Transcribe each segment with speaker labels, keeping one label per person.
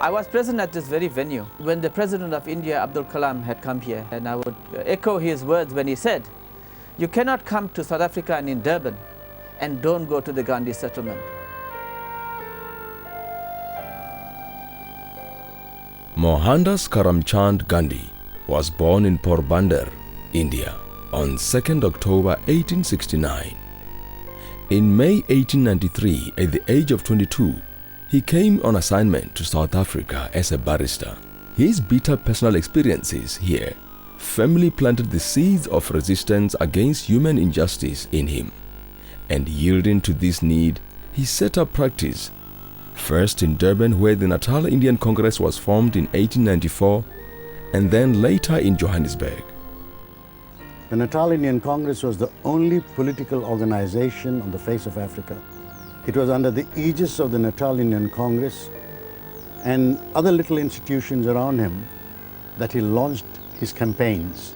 Speaker 1: I was present at this very venue when the President of India, Abdul Kalam, had come here, and I would echo his words when he said, "You cannot come to South Africa and in Durban and don't go to the Gandhi settlement."
Speaker 2: Mohandas Karamchand Gandhi was born in Porbandar, India, on 2nd October 1869. In May 1893, at the age of 22, he came on assignment to South Africa as a barrister. His bitter personal experiences here firmly planted the seeds of resistance against human injustice in him, and yielding to this need, he set up practice, first in Durban, where the Natal Indian Congress was formed in 1894, and then later in Johannesburg.
Speaker 3: The Natal Indian Congress was the only political organization on the face of Africa. It was under the aegis of the Natal Indian Congress and other little institutions around him that he launched his campaigns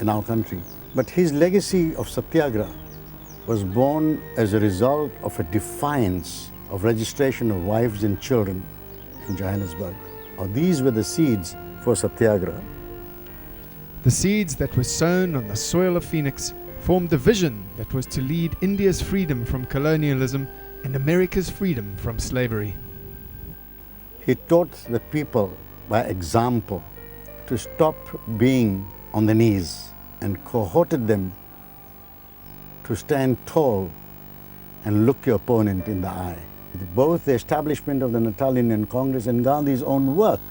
Speaker 3: in our country. But his legacy of Satyagraha was born as a result of a defiance of registration of wives and children in Johannesburg. These were the seeds for Satyagraha.
Speaker 4: The seeds that were sown on the soil of Phoenix formed the vision that was to lead India's freedom from colonialism and America's freedom from slavery.
Speaker 3: He taught the people by example to stop being on the knees and cohorted them to stand tall and look your opponent in the eye. Both the establishment of the Natal Indian Congress and Gandhi's own work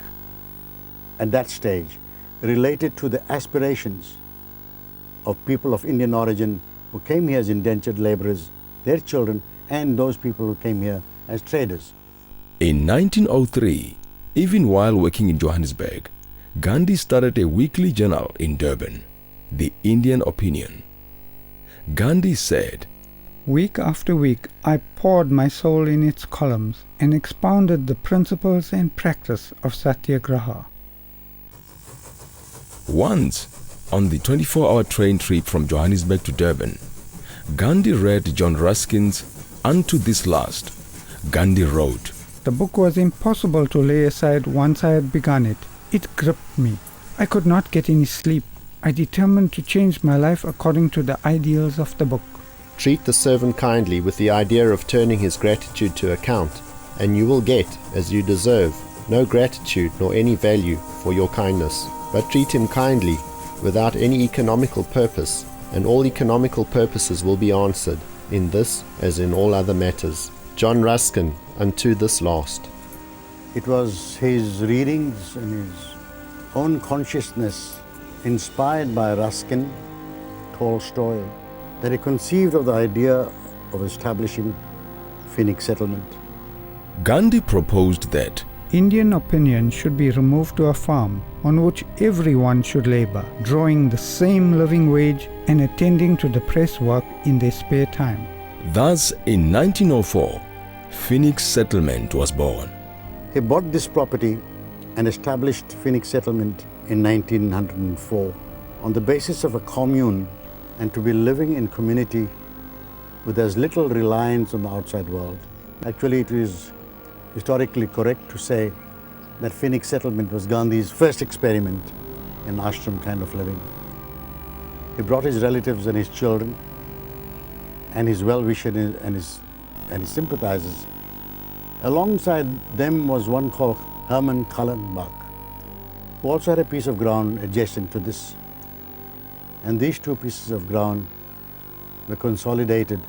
Speaker 3: at that stage related to the aspirations of people of Indian origin who came here as indentured laborers, their children, and those people who came here as traders.
Speaker 2: In 1903, even while working in Johannesburg, Gandhi started a weekly journal in Durban, The Indian Opinion. Gandhi said,
Speaker 5: "Week after week, I poured my soul in its columns and expounded the principles and practice of Satyagraha."
Speaker 2: Once, on the 24-hour train trip from Johannesburg to Durban, Gandhi read John Ruskin's Unto This Last. Gandhi wrote,
Speaker 5: "The book was impossible to lay aside once I had begun it. It gripped me. I could not get any sleep. I determined to change my life according to the ideals of the book."
Speaker 6: Treat the servant kindly with the idea of turning his gratitude to account, and you will get, as you deserve, no gratitude nor any value for your kindness. But treat him kindly, without any economical purpose, and all economical purposes will be answered, in this as in all other matters. John Ruskin, Unto This Last.
Speaker 3: It was his readings and his own consciousness, inspired by Ruskin, Tolstoy, that he conceived of the idea of establishing Phoenix settlement.
Speaker 2: Gandhi proposed that
Speaker 5: Indian opinion should be removed to a farm on which everyone should labor, drawing the same living wage and attending to the press work in their spare time.
Speaker 2: Thus, in 1904, Phoenix settlement was born.
Speaker 3: He bought this property and established Phoenix settlement in 1904 on the basis of a commune and to be living in community with as little reliance on the outside world. Actually, it is historically correct to say that Phoenix settlement was Gandhi's first experiment in ashram kind of living. He brought his relatives and his children and his well-wishers and his sympathizers. Alongside them was one called Herman Kallenbach, who also had a piece of ground adjacent to this. And these two pieces of ground were consolidated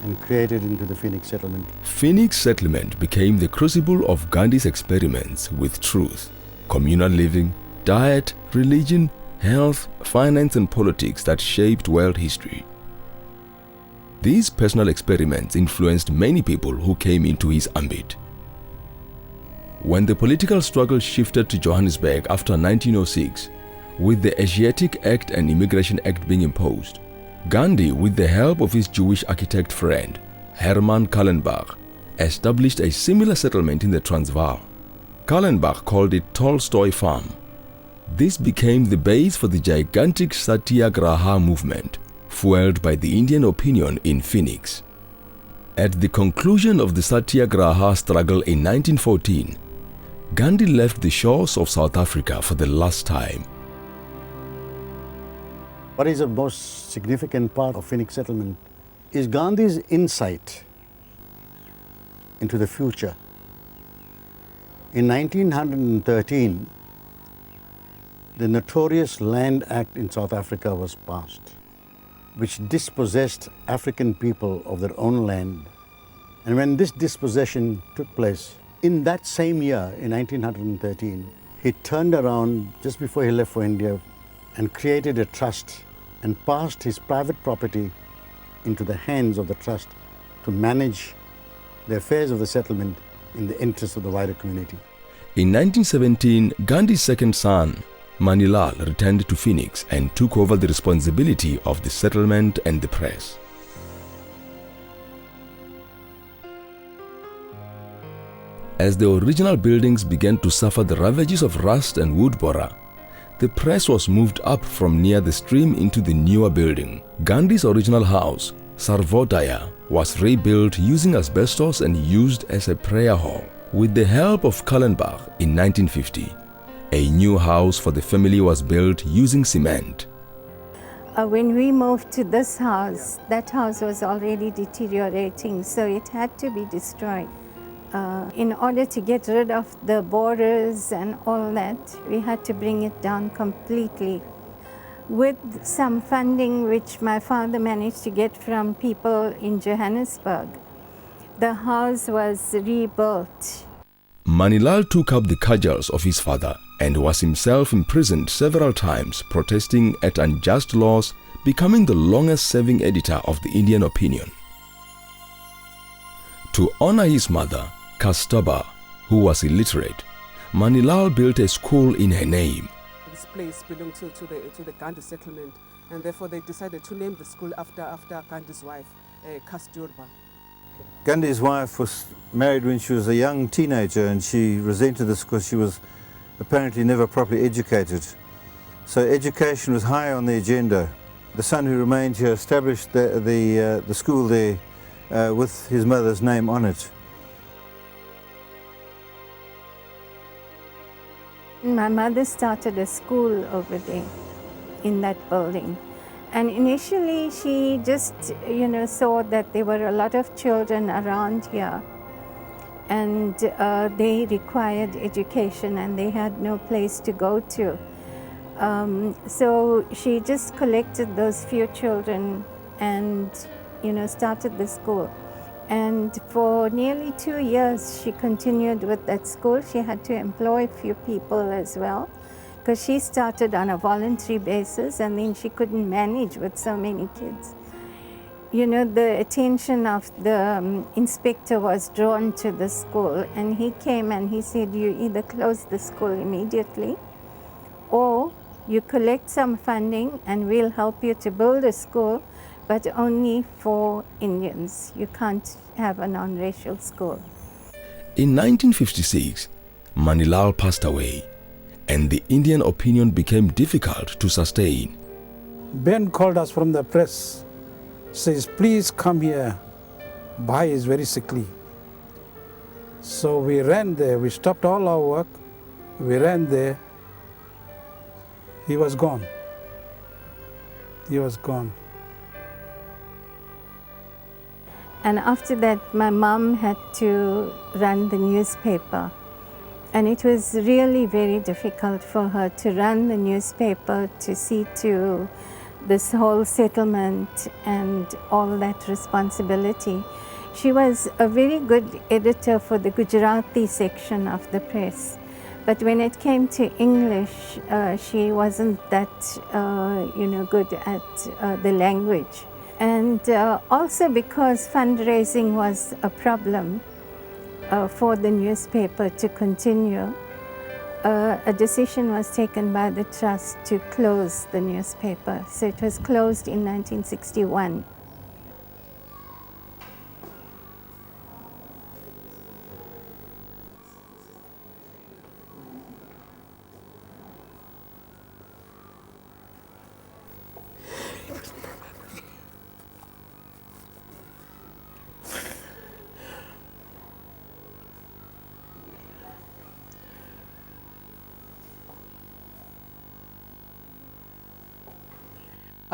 Speaker 3: and created into the Phoenix settlement.
Speaker 2: Phoenix settlement became the crucible of Gandhi's experiments with truth, communal living, diet, religion, health, finance and politics that shaped world history. These personal experiments influenced many people who came into his ambit. When the political struggle shifted to Johannesburg after 1906, with the Asiatic Act and Immigration Act being imposed, Gandhi, with the help of his Jewish architect friend, Herman Kallenbach, established a similar settlement in the Transvaal. Kallenbach called it Tolstoy Farm. This became the base for the gigantic Satyagraha movement, fueled by the Indian opinion in Phoenix. At the conclusion of the Satyagraha struggle in 1914, Gandhi left the shores of South Africa for the last time.
Speaker 3: What is the most significant part of Phoenix settlement is Gandhi's insight into the future. In 1913, the notorious Land Act in South Africa was passed, which dispossessed African people of their own land. And when this dispossession took place, in that same year, in 1913, he turned around just before he left for India and created a trust and passed his private property into the hands of the trust to manage the affairs of the settlement in the interest of the wider community.
Speaker 2: In 1917, Gandhi's second son, Manilal, returned to Phoenix and took over the responsibility of the settlement and the press. As the original buildings began to suffer the ravages of rust and wood borer, the press was moved up from near the stream into the newer building. Gandhi's original house, Sarvodaya, was rebuilt using asbestos and used as a prayer hall. With the help of Kallenbach in 1950, a new house for the family was built using cement.
Speaker 7: When we moved to this house, that house was already deteriorating, so it had to be destroyed. In order to get rid of the borers and all that, we had to bring it down completely. With some funding which my father managed to get from people in Johannesburg, the house was rebuilt.
Speaker 2: Manilal took up the cudgels of his father and was himself imprisoned several times, protesting at unjust laws, becoming the longest-serving editor of the Indian Opinion. To honor his mother, Kastaba, who was illiterate, Manilal built a school in her name.
Speaker 8: This place belonged to the Gandhi settlement, and therefore they decided to name the school after Gandhi's wife, Kasturba.
Speaker 9: Gandhi's wife was married when she was a young teenager, and she resented this because she was apparently never properly educated. So education was high on the agenda. The son who remained here established the school there with his mother's name on it.
Speaker 7: My mother started a school over there in that building. And initially she just, saw that there were a lot of children around here and they required education and they had no place to go to. So she just collected those few children and, started the school. And for nearly 2 years, she continued with that school. She had to employ a few people as well, because she started on a voluntary basis and then she couldn't manage with so many kids. The attention of the inspector was drawn to the school, and he came and he said, you either close the school immediately or you collect some funding and we'll help you to build a school, but only for Indians. You can't have a non-racial school.
Speaker 2: In 1956, Manilal passed away, and the Indian Opinion became difficult to sustain.
Speaker 10: Ben called us from the press, says, please come here. Bhai is very sickly. So we ran there, we stopped all our work, we ran there. He was gone. He was gone.
Speaker 7: And after that, my mom had to run the newspaper. And it was really very difficult for her to run the newspaper, to see to this whole settlement and all that responsibility. She was a very good editor for the Gujarati section of the press. But when it came to English, she wasn't that, good at the language. And also because fundraising was a problem for the newspaper to continue, a decision was taken by the trust to close the newspaper. So it was closed in 1961.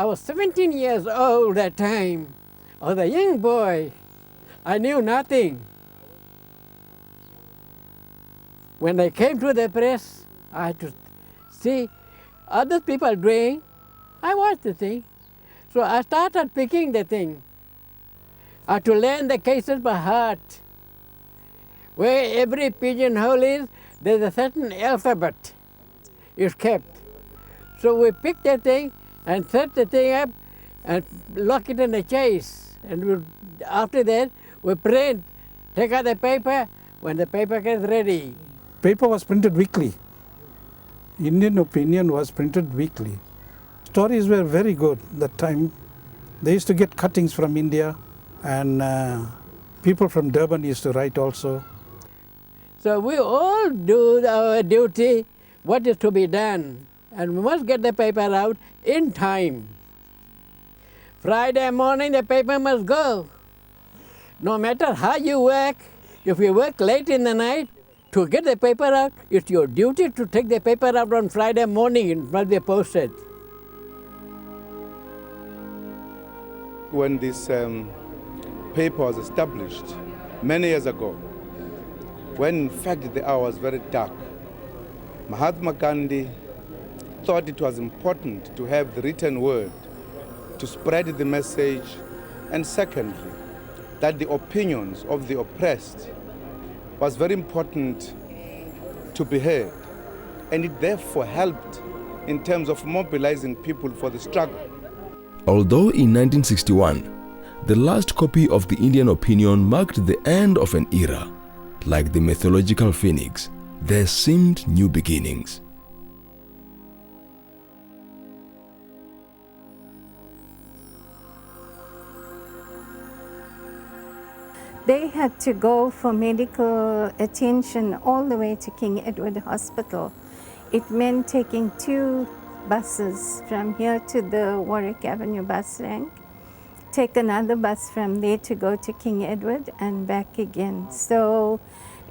Speaker 11: I was 17 years old that time. I was a young boy. I knew nothing. When I came to the press, I had to see other people doing. I watched the thing. So I started picking the thing. I had to learn the cases by heart. Where every pigeonhole is, there's a certain alphabet is kept. So we pick the thing and set the thing up and lock it in a case. And after that, we print, take out the paper when the paper gets ready.
Speaker 10: Paper was printed weekly. Indian Opinion was printed weekly. Stories were very good that time. They used to get cuttings from India, and people from Durban used to write also.
Speaker 11: So we all do our duty, what is to be done, and we must get the paper out in time. Friday morning the paper must go. No matter how you work, if you work late in the night, to get the paper out, it's your duty to take the paper out on Friday morning. It must be posted.
Speaker 12: When this paper was established many years ago, when in fact the hour was very dark, Mahatma Gandhi thought it was important to have the written word to spread the message, and secondly, that the opinions of the oppressed was very important to be heard, and it therefore helped in terms of mobilizing people for the struggle.
Speaker 2: Although in 1961, the last copy of the Indian Opinion marked the end of an era, like the mythological phoenix, there seemed new beginnings.
Speaker 7: They had to go for medical attention all the way to King Edward Hospital. It meant taking 2 buses from here to the Warwick Avenue bus rank, take another bus from there to go to King Edward and back again. So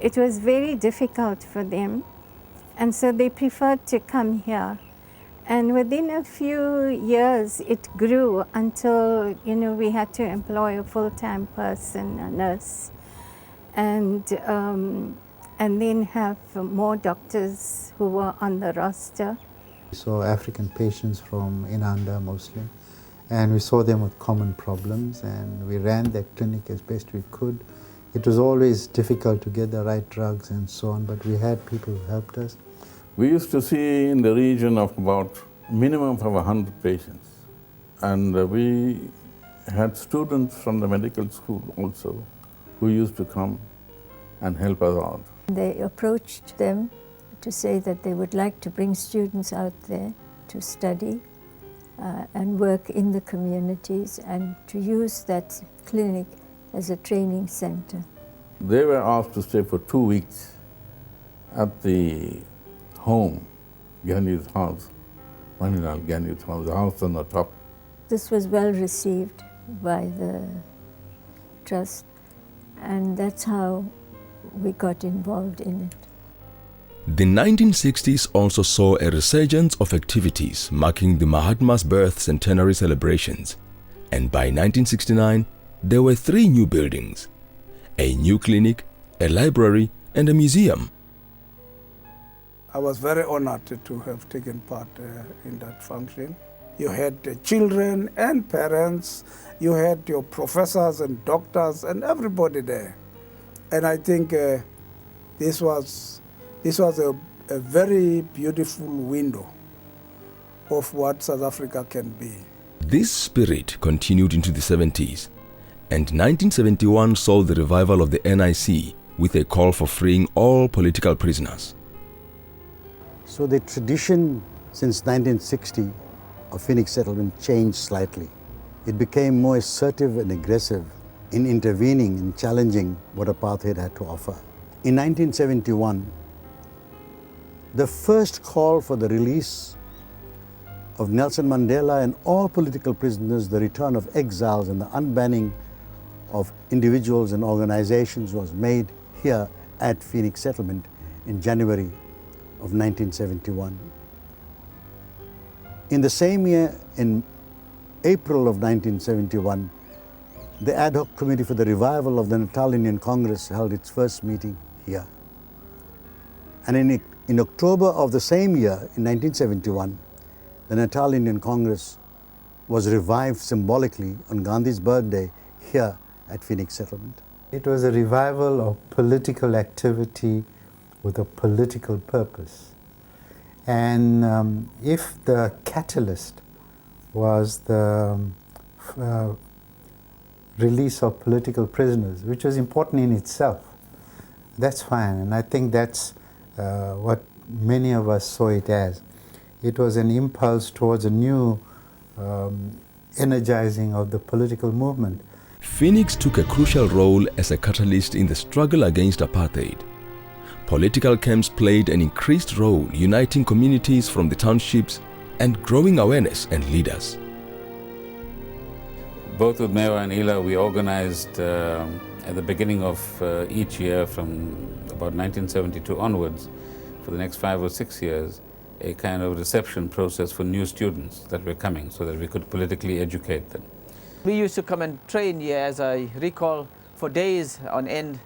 Speaker 7: it was very difficult for them, and so they preferred to come here. And within a few years, it grew until, we had to employ a full-time person, a nurse, and then have more doctors who were on the roster.
Speaker 13: We saw African patients from Inanda mostly, and we saw them with common problems, and we ran the clinic as best we could. It was always difficult to get the right drugs and so on, but we had people who helped us.
Speaker 14: We used to see in the region of about minimum of 100 patients, and we had students from the medical school also who used to come and help us out.
Speaker 15: They approached them to say that they would like to bring students out there to study and work in the communities and to use that clinic as a training center.
Speaker 14: They were asked to stay for 2 weeks at the home, Gandhi's house, Manilal Gandhi's house, the house on the top.
Speaker 15: This was well received by the trust, and that's how we got involved in it.
Speaker 2: The 1960s also saw a resurgence of activities marking the Mahatma's birth centenary celebrations, and by 1969 there were 3 new buildings: a new clinic, a library and a museum.
Speaker 10: I was very honored to have taken part in that function. You had children and parents, you had your professors and doctors and everybody there. And I think this was a very beautiful window of what South Africa can be.
Speaker 2: This spirit continued into the 70s, and 1971 saw the revival of the NIC with a call for freeing all political prisoners.
Speaker 3: So the tradition since 1960 of Phoenix settlement changed slightly. It became more assertive and aggressive in intervening and challenging what apartheid had to offer. In 1971, the first call for the release of Nelson Mandela and all political prisoners, the return of exiles and the unbanning of individuals and organizations was made here at Phoenix settlement in January of 1971. In the same year, in April of 1971, the ad hoc committee for the revival of the Natal Indian Congress held its first meeting here. And in October of the same year, in 1971, the Natal Indian Congress was revived symbolically on Gandhi's birthday here at Phoenix Settlement.
Speaker 13: It was a revival of political activity with a political purpose. And if the catalyst was the release of political prisoners, which was important in itself, that's fine. And I think that's what many of us saw it as. It was an impulse towards a new energizing of the political movement.
Speaker 2: Phoenix took a crucial role as a catalyst in the struggle against apartheid. Political camps played an increased role uniting communities from the townships and growing awareness and leaders.
Speaker 16: Both with Mewa and Ila, we organized at the beginning of each year from about 1972 onwards, for the next 5 or 6 years, a kind of reception process for new students that were coming so that we could politically educate them.
Speaker 1: We used to come and train here, as I recall, for days on end,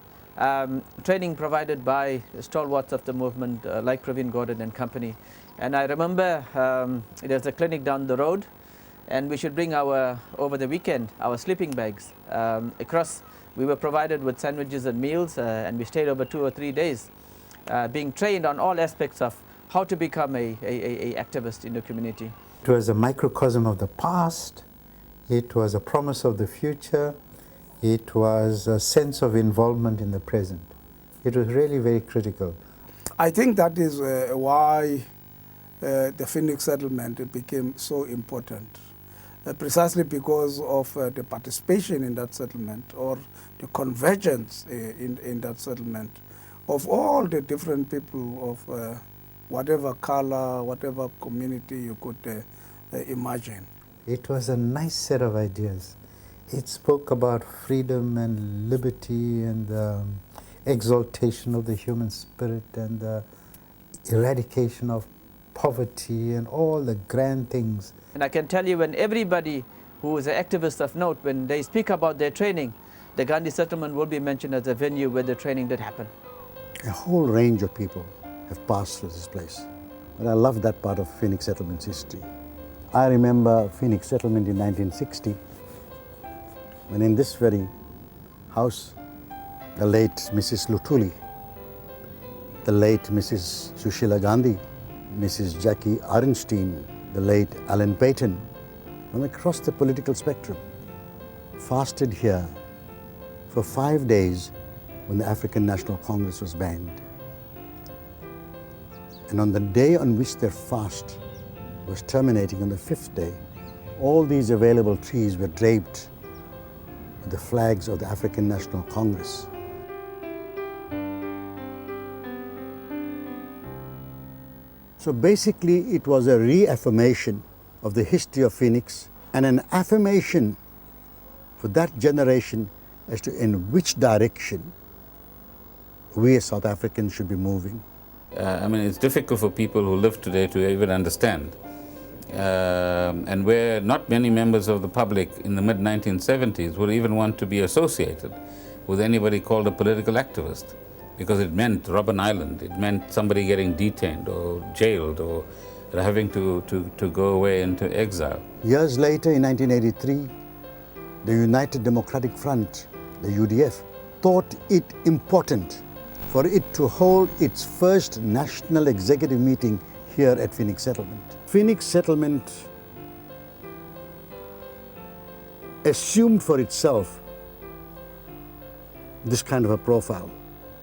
Speaker 1: training provided by stalwarts of the movement like Praveen Gordon and company. And I remember there's a clinic down the road, and we should bring over the weekend, our sleeping bags across. We were provided with sandwiches and meals, and we stayed over 2 or 3 days, being trained on all aspects of how to become a activist in the community.
Speaker 13: It was a microcosm of the past, it was a promise of the future, it was a sense of involvement in the present. It was really very critical.
Speaker 10: I think that is why the Phoenix settlement became so important, precisely because of the participation in that settlement, or the convergence in that settlement of all the different people of whatever color, whatever community you could imagine.
Speaker 13: It was a nice set of ideas. It spoke about freedom and liberty and the exaltation of the human spirit and the eradication of poverty and all the grand things.
Speaker 1: And I can tell you, when everybody who is an activist of note, when they speak about their training, the Gandhi settlement will be mentioned as a venue where the training did happen.
Speaker 3: A whole range of people have passed through this place. But I love that part of Phoenix Settlement's history. I remember Phoenix Settlement in 1960, when in this very house, the late Mrs. Luthuli, the late Mrs. Sushila Gandhi, Mrs. Jackie Arenstein, the late Alan Paton, from across the political spectrum, fasted here for 5 days when the African National Congress was banned. And on the day on which their fast was terminating, on the 5th day, all these available trees were draped with the flags of the African National Congress. So basically, it was a reaffirmation of the history of Phoenix and an affirmation for that generation as to in which direction we as South Africans should be moving.
Speaker 16: I mean, it's difficult for people who live today to even understand. And where not many members of the public in the mid-1970s would even want to be associated with anybody called a political activist, because it meant Robben Island, it meant somebody getting detained or jailed or having to go away into exile.
Speaker 3: Years later, in 1983, the United Democratic Front, the UDF, thought it important for it to hold its first national executive meeting here at Phoenix Settlement. Phoenix Settlement assumed for itself this kind of a profile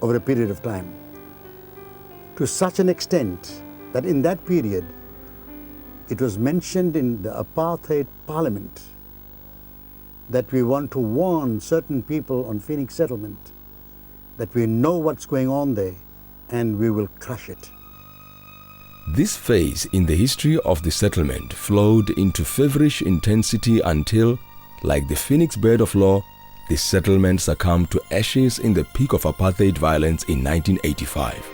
Speaker 3: over a period of time, to such an extent that in that period it was mentioned in the apartheid parliament that we want to warn certain people on Phoenix Settlement that we know what's going on there and we will crush it.
Speaker 2: This phase in the history of the settlement flowed into feverish intensity until, like the Phoenix Bird of Law, the settlement succumbed to ashes in the peak of apartheid violence in 1985.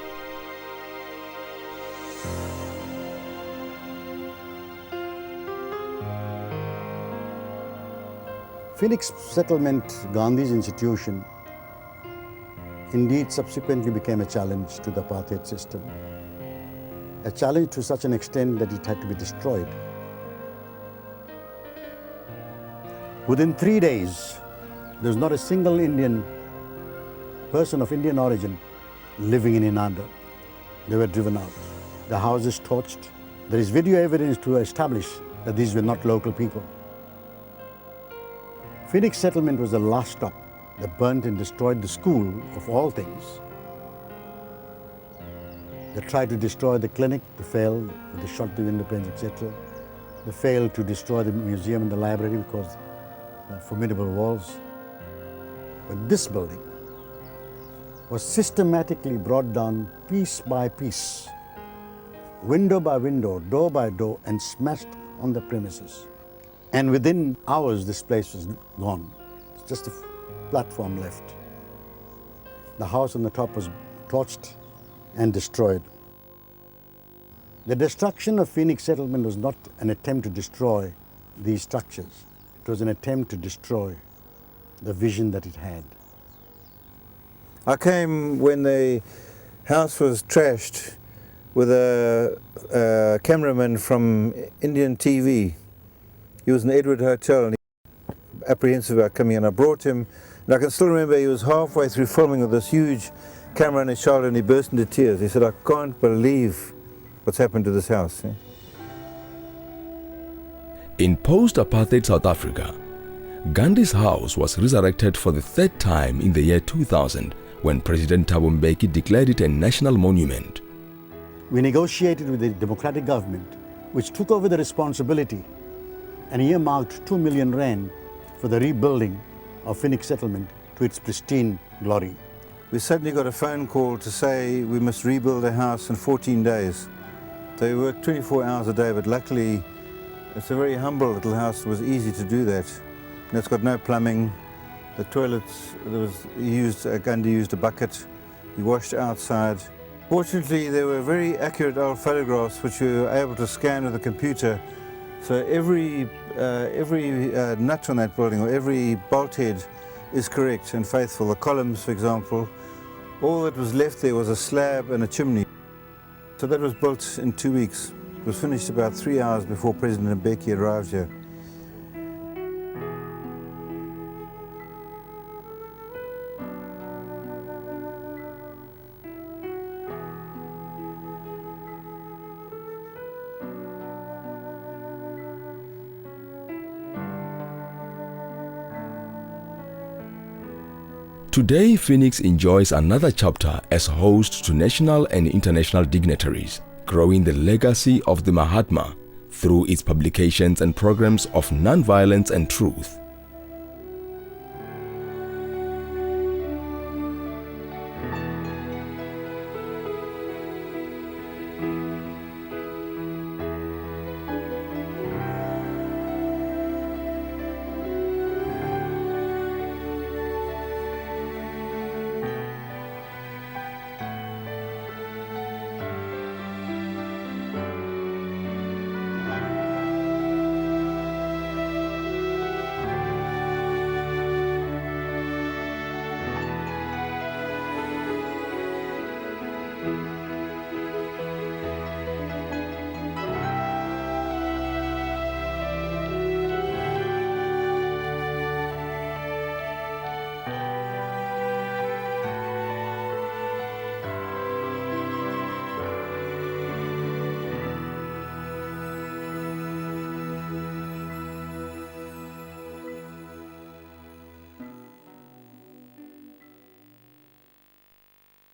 Speaker 3: Phoenix settlement, Gandhi's institution, indeed subsequently became a challenge to the apartheid system. A challenge to such an extent that it had to be destroyed. Within 3 days, there was not a single Indian person of Indian origin living in Inanda. They were driven out. The houses torched. There is video evidence to establish that these were not local people. Phoenix settlement was the last stop. They burnt and destroyed the school, of all things. They tried to destroy the clinic, they failed, they shot the window panes, etc. They failed to destroy the museum and the library because formidable walls. But this building was systematically brought down piece by piece, window by window, door by door, and smashed on the premises. And within hours, this place was gone. It's just a platform left. The house on the top was torched and destroyed. The destruction of Phoenix settlement was not an attempt to destroy these structures. It was an attempt to destroy the vision that it had.
Speaker 9: I came when the house was trashed with a cameraman from Indian TV. He was in the Edward Hotel and he was apprehensive about coming in. I brought him, and I can still remember he was halfway through filming with this huge camera on his shoulder and he burst into tears. He said, "I can't believe what's happened to this house."
Speaker 2: In post-apartheid South Africa, Gandhi's house was resurrected for the third time in the year 2000 when President Thabo Mbeki declared it a national monument.
Speaker 3: We negotiated with the democratic government, which took over the responsibility and earmarked 2 million rand for the rebuilding of Phoenix settlement to its pristine glory.
Speaker 9: We suddenly got a phone call to say we must rebuild the house in 14 days. They worked 24 hours a day, but luckily it's a very humble little house. It was easy to do that. And it's got no plumbing. The toilets, Gandhi used a bucket. He washed outside. Fortunately, there were very accurate old photographs which we were able to scan with a computer. So every nut on that building or every bolt head is correct and faithful. The columns, for example, all that was left there was a slab and a chimney. So that was built in 2 weeks. It was finished about 3 hours before President Mbeki arrived here.
Speaker 2: Today, Phoenix enjoys another chapter as host to national and international dignitaries, growing the legacy of the Mahatma through its publications and programs of nonviolence and truth.
Speaker 3: Thank you.